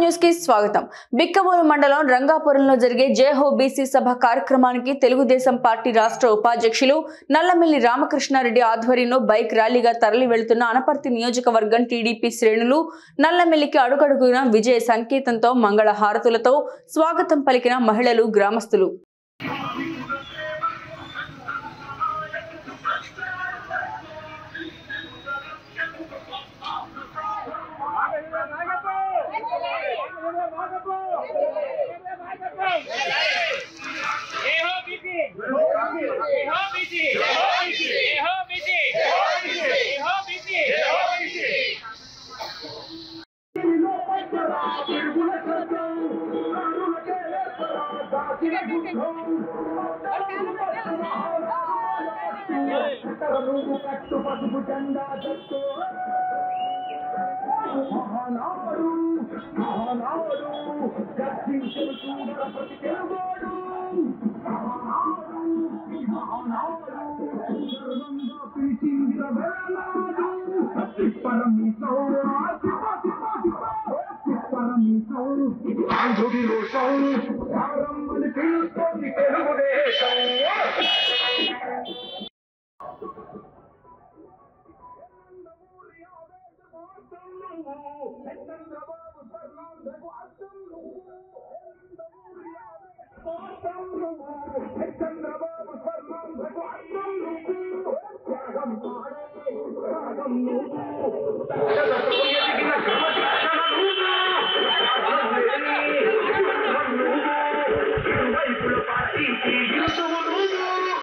News కి స్వాగతం. బిక్కవోలు మండలం రంగాపురంలో జరిగే జేహో బీసీ సభ కార్యక్రమానికి తెలుగుదేశం పార్టీ రాష్ట్ర ఉపాధ్యక్షులు నల్లమిల్లి రామకృష్ణారెడ్డి ఆధ్వర్యంలో బైక్ ర్యాలీగా తరలి వెళ్తున్న అనపర్తి నియోజకవర్గం టీడీపీ శ్రేణులు నల్లమిల్లికి అడుగడుగున విజయ సంకేతంతో మంగళ హారతులతో స్వాగతం పలికిన మహిళలు, గ్రామస్తులు.